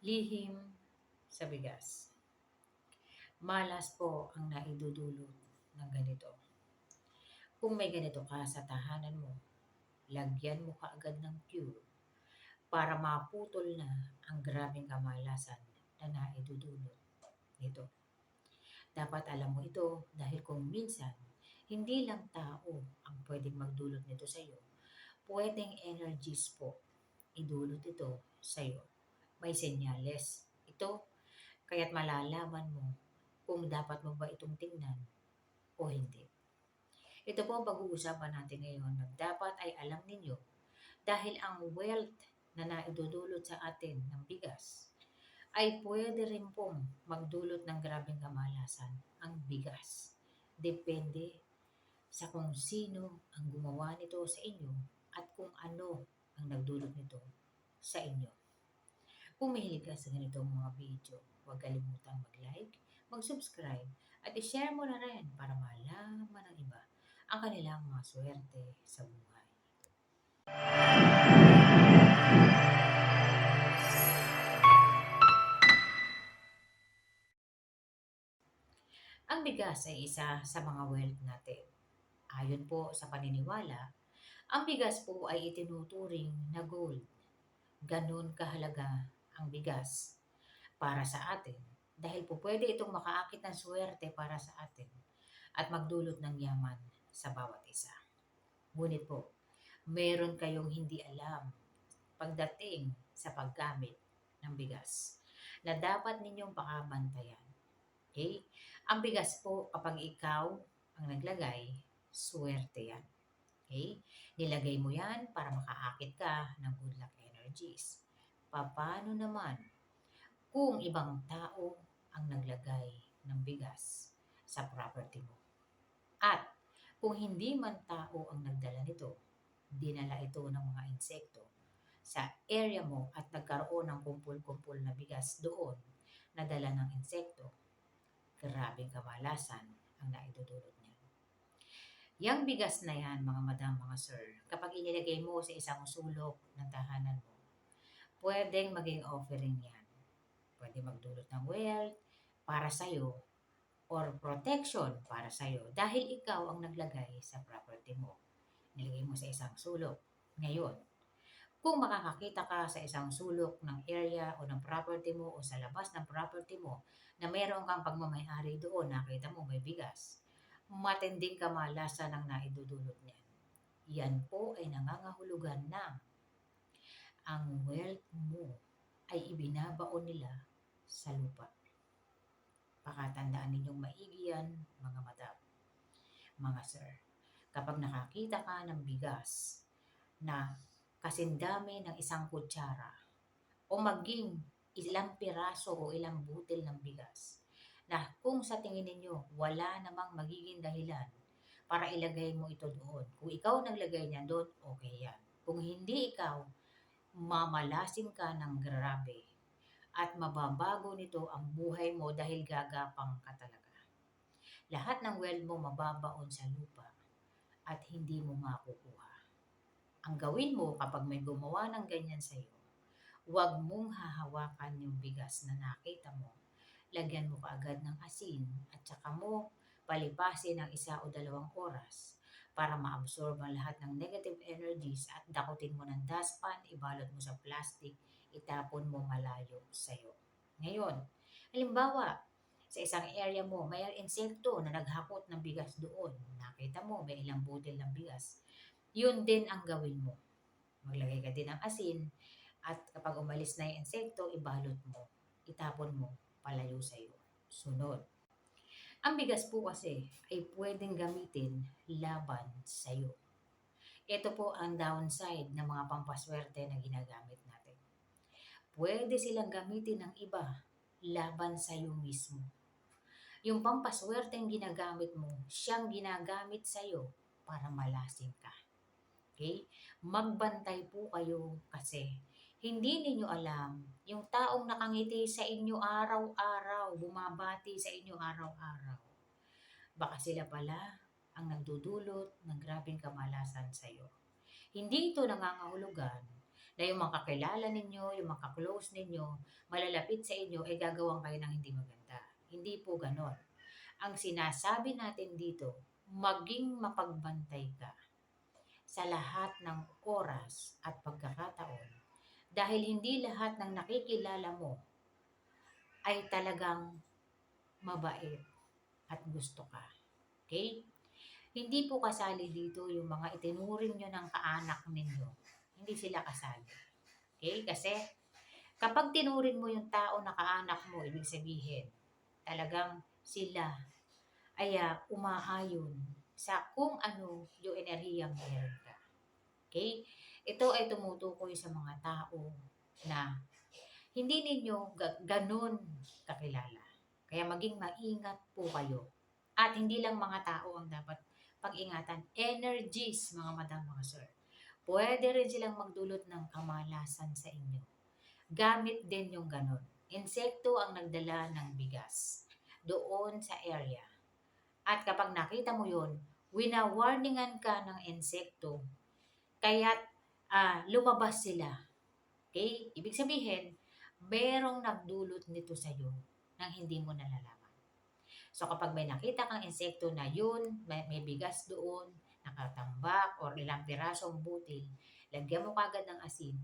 Lihim sa bigas. Malas po ang naidudulot ng ganito. Kung may ganito ka sa tahanan mo, lagyan mo kaagad ng cure para maputol na ang grabeng kamalasan na naidudulot nito. Dapat alam mo ito dahil kung minsan, hindi lang tao ang pwedeng magdulot nito sa iyo. Pwedeng energies po idulot ito sa iyo. May senyales ito, kaya't malalaman mo kung dapat mo ba itong tingnan o hindi. Ito po ang pag-uusapan natin ngayon na dapat ay alam ninyo dahil ang wealth na naidudulot sa atin ng bigas ay pwede rin pong magdulot ng grabeng kamalasan ang bigas. Depende sa kung sino ang gumawa nito sa inyo at kung ano ang nagdulot nito sa inyo. Kung mahilig ka sa ganitong mga video, huwag kalimutang mag-like, mag-subscribe, at i-share mo na rin para malaman ng iba ang kanilang mga swerte sa buhay. Ang bigas ay isa sa mga wealth natin. Ayon po sa paniniwala, ang bigas po ay itinuturing na gold. Ganun kahalaga ang bigas para sa atin dahil po pwede itong makaakit ng swerte para sa atin at magdulot ng yaman sa bawat isa. Ngunit po, meron kayong hindi alam pagdating sa paggamit ng bigas na dapat ninyong pakabantayan. Okay? Ang bigas po, kapag ikaw ang naglagay, swerte yan. Okay? Nilagay mo yan para makaakit ka ng good luck energies. Paano naman kung ibang tao ang naglagay ng bigas sa property mo? At kung hindi man tao ang nagdala nito, dinala ito ng mga insekto sa area mo at nagkaroon ng kumpul-kumpul na bigas doon na dala ng insekto, grabing kamalasan ang naidudulot niya. Yang bigas na yan, mga madam, mga sir, kapag inilagay mo sa isang sulok ng tahanan mo, pwedeng maging offering yan. Pwede magdulot ng wealth para sa'yo or protection para sa'yo dahil ikaw ang naglagay sa property mo. Nilagay mo sa isang sulok. Ngayon, kung makakakita ka sa isang sulok ng area o ng property mo o sa labas ng property mo na mayroon kang pagmamayari doon, nakita mo may bigas, matinding kamalasan ang naidudulot niyan. Yan po ay nangangahulugan na ang wealth mo ay ibinabaon nila sa lupa. Pakatandaan ninyong maigi yan, mga madam, mga sir. Kapag nakakita ka ng bigas na kasindami ng isang kutsara o maging ilang piraso o ilang butil ng bigas na kung sa tingin ninyo wala namang magiging dahilan para ilagay mo ito doon. Kung ikaw naglagay niyan doon, okay yan. Kung hindi ikaw, mamalasin ka ng grabe at mababago nito ang buhay mo dahil gagapang ka talaga. Lahat ng wealth mo mababaon sa lupa at hindi mo makukuha. Ang gawin mo kapag may gumawa ng ganyan sa iyo, huwag mong hahawakan yung bigas na nakita mo. Lagyan mo kaagad ng asin at saka mo palipasin ng 1 o 2 oras para maabsorb ang lahat ng negative energies at dakutin mo ng dustpan, ibalot mo sa plastic, itapon mo malayo sa iyo. Ngayon, halimbawa, sa isang area mo, may insekto na naghakot ng bigas doon. Nakita mo, may ilang butil ng bigas. Yun din ang gawin mo. Maglagay ka din ng asin at kapag umalis na yung insekto, ibalot mo, itapon mo, palayo sa iyo. Sunod. Ang bigas po kasi ay pwedeng gamitin laban sa iyo. Ito po ang downside ng mga pampaswerte na ginagamit natin. Pwede silang gamitin ng iba laban sa iyo mismo. Yung pampaswerte ang ginagamit mo, siyang ginagamit sa iyo para malasing ka. Okay? Magbantay po kayo kasi hindi ninyo alam yung taong nakangiti sa inyo araw-araw, bumabati sa inyo araw-araw. Baka sila pala ang nagdudulot ng grabeng kamalasan sa iyo. Hindi ito nangangahulugan na yung mga kakilala ninyo, yung mga ka-close ninyo, malalapit sa inyo, ay gagawan kayo ng hindi maganda. Hindi po ganon. Ang sinasabi natin dito, maging mapagbantay ka sa lahat ng oras at pagkakataon dahil hindi lahat ng nakikilala mo ay talagang mabait at gusto ka. Okay? Hindi po kasali dito yung mga itinuring nyo ng kaanak ninyo. Hindi sila kasali. Okay? Kasi kapag tinuring mo yung tao na kaanak mo, ibig sabihin, talagang sila ay umaayon sa kung ano yung enerhiyang meron ka. Okay? Ito ay tumutukoy sa mga tao na hindi ninyo ganun kakilala. Kaya maging maingat po kayo. At hindi lang mga tao ang dapat pag-ingatan. Energies, mga madam, mga sir. Pwede rin silang magdulot ng kamalasan sa inyo. Gamit din yung ganun. Insekto ang nagdala ng bigas doon sa area. At kapag nakita mo yun, wina-warningan ka ng insekto, kaya't lumabas sila. Okay? Ibig sabihin, merong nagdulot nito sa iyo nang hindi mo nalalaman. So kapag may nakita kang insekto na yun, may bigas doon, nakatambak, or ilang pirasong butil, lagyan mo kagad ng asin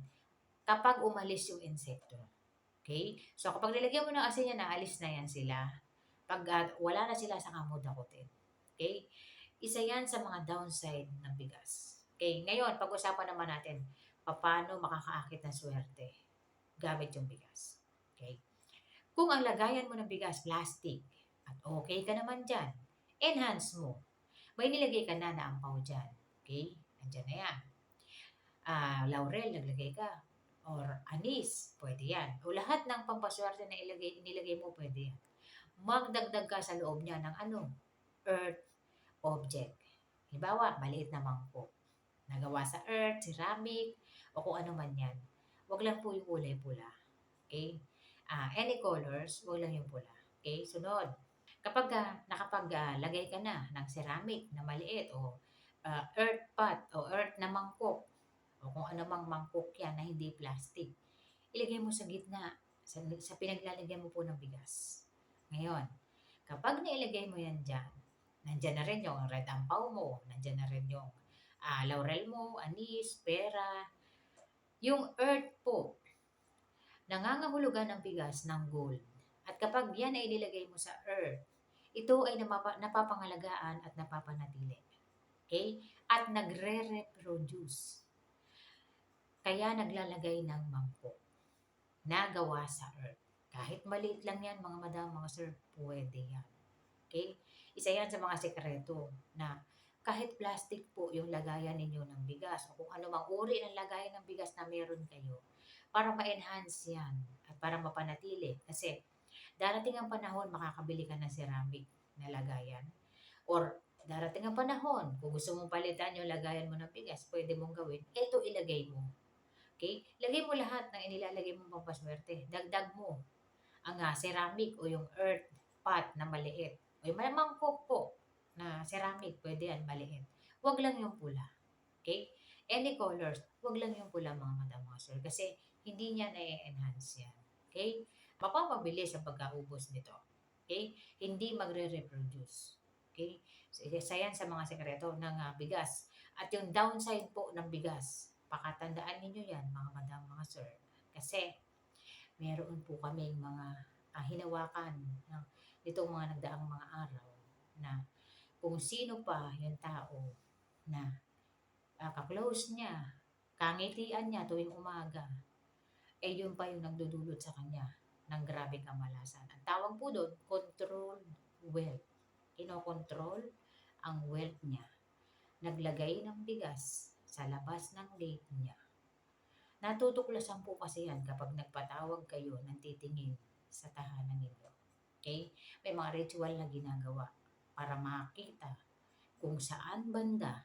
kapag umalis yung insekto. Okay? So kapag nilagyan mo ng asin yan, naalis na yan sila. Pag wala na sila, saka mo dakutin. Okay? Isa yan sa mga downside ng bigas. Okay? Ngayon, pag-usapan naman natin, paano makakaakit ng swerte gamit yung bigas. Okay? Kung ang lagayan mo ng bigas, plastic, at okay ka naman dyan, enhance mo. May nilagay ka na ampaw dyan. Okay? Andyan na yan. Laurel, naglagay ka. Or anis, pwede yan. O lahat ng pampaswerte na nilagay mo, pwede yan. Magdagdag ka sa loob niya ng earth object. Halimbawa, maliit na mangkok. Nagawa sa earth, ceramic, o kung ano man yan. Huwag lang po yung kulay pula. Okay? Any colors, huwag lang yung pula. Okay? Sunod. Kapag nakapaglagay ka na ng ceramic na maliit o earth pot o earth na mangkok o kung ano mang mangkok yan na hindi plastic, ilagay mo sa gitna sa pinaglalagyan mo po ng bigas. Ngayon, kapag nailagay mo yan dyan, nandyan na rin yung red ampaw mo, nandyan na rin yung laurel mo, anis, pera, yung earth po, nangangahulugan ng bigas ng gold. At kapag yan ay ilagay mo sa earth, ito ay napapangalagaan at napapanatili. Okay? At nagre-reproduce. Kaya naglalagay ng mangkok na gawa sa earth. Kahit maliit lang yan, mga madam, mga sir, pwede yan. Okay? Isa yan sa mga sekreto na kahit plastic po yung lagayan ninyo ng bigas o kung ano mang uri ng lagayan ng bigas na meron kayo para ma-enhance yan at para mapanatili. Kasi darating ang panahon, makakabili ka ng ceramic na lagayan or darating ang panahon, kung gusto mong palitan yung lagayan mo ng bigas, pwede mong gawin, ito ilagay mo. Okay? Lagay mo lahat ng inilalagay mong pampaswerte. Dagdag mo ang ceramic o yung earth pot na maliit. O yung mangkok po na ceramic, pwede yan, maliit. Huwag lang yung pula. Okay? Any colors, huwag lang yung pula, mga madam, mga sir. Kasi hindi niya na-enhance yan. Okay? Mapapabilis ang pagkaubos nito. Okay? Hindi magre-reproduce. Okay? So, isa yan sa mga sekreto ng bigas. At yung downside po ng bigas, pakatandaan ninyo yan, mga madam, mga sir. Kasi meron po kaming mga hinawakan ng nitong mga nagdaang mga araw na kung sino pa yung tao na ka-close niya, kangitian niya tuwing umaga, eh yun pa yung nagdudulot sa kanya ng grabing kamalasan. Ang tawag po doon, controlled wealth. Kinokontrol ang wealth niya. Naglagay ng bigas sa labas ng gate niya. Natutuklasan po kasi yan kapag nagpatawag kayo ng titingin sa tahanan ninyo. Okay? May mga ritual na ginagawa para makita kung saan banda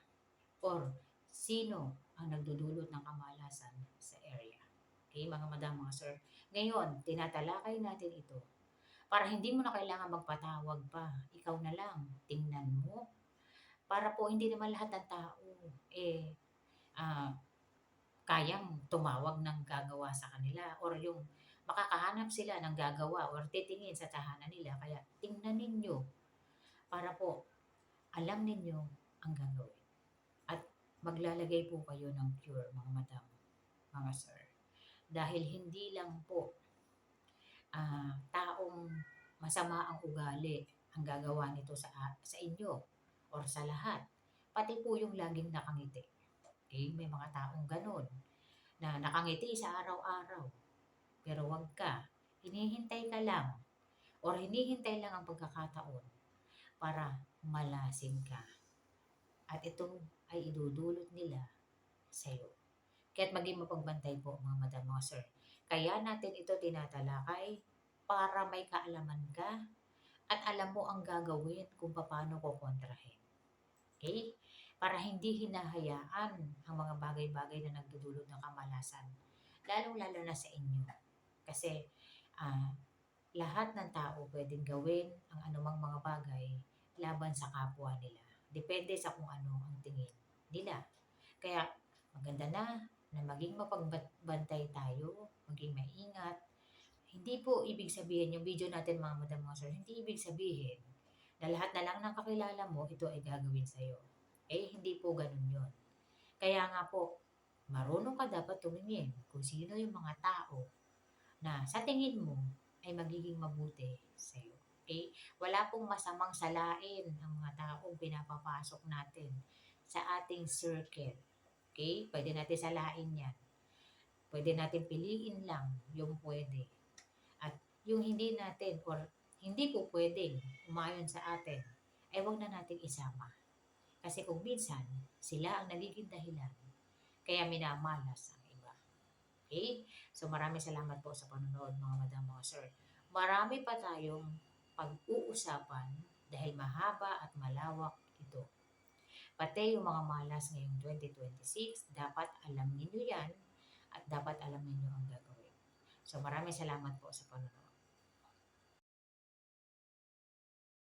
or sino ang nagdudulot ng kamalasan sa area. Okay, mga madam, mga sir. Ngayon, tinatalakay natin ito para hindi mo na kailangan magpatawag pa. Ikaw na lang, tingnan mo. Para po hindi naman lahat ng tao, kayang tumawag ng gagawa sa kanila or yung makakahanap sila ng gagawa or titingin sa tahanan nila. Kaya tingnan ninyo para po alam ninyo ang gagawin. At maglalagay po kayo ng cure, mga madam, mga sir. Dahil hindi lang po taong masama ang ugali ang gagawa nito sa inyo or sa lahat. Pati po yung laging nakangiti. Okay? May mga taong ganun na nakangiti sa araw-araw. Pero wag ka. Hinihintay ka lang or hinihintay lang ang pagkakataon para malasin ka. At ito ay idudulot nila sa iyo. Kaya't maging mapagbantay po mga madam, mga sir. Kaya natin ito tinatalakay para may kaalaman ka at alam mo ang gagawin kung paano ko kontrahin. Okay? Para hindi hinahayaan ang mga bagay-bagay na nagdudulot ng kamalasan. Lalong-lalo na sa inyo. Kasi ah, lahat ng tao pwedeng gawin ang anumang mga bagay laban sa kapwa nila. Depende sa kung ano ang tingin nila. Kaya maganda na maging mapagbantay tayo, maging maingat. Hindi po ibig sabihin, yung video natin mga madam mga sir, hindi ibig sabihin na lahat na lang ng kakilala mo, ito ay gagawin sa'yo. Eh, hindi po ganun yun. Kaya nga po, marunong ka dapat tumingin kung sino yung mga tao na sa tingin mo ay magiging mabuti sa'yo. Okay? Wala pong masamang salain ang mga taong pinapapasok natin sa ating circle. Okay? Pwede natin salain yan. Pwede natin piliin lang yung pwede. At yung hindi natin or hindi po pwedeng umayon sa atin, ay wag na nating isama. Kasi kung minsan, sila ang nagiging dahilan kaya minamalas ang iba. Okay? So maraming salamat po sa panonood mga madam, mga sir. Marami pa tayong pag-uusapan dahil mahaba at malawak ito. Pati yung mga malas ngayong 2026, dapat alam ninyo yan at dapat alam ninyo ang gagawin. So maraming salamat po sa panonood.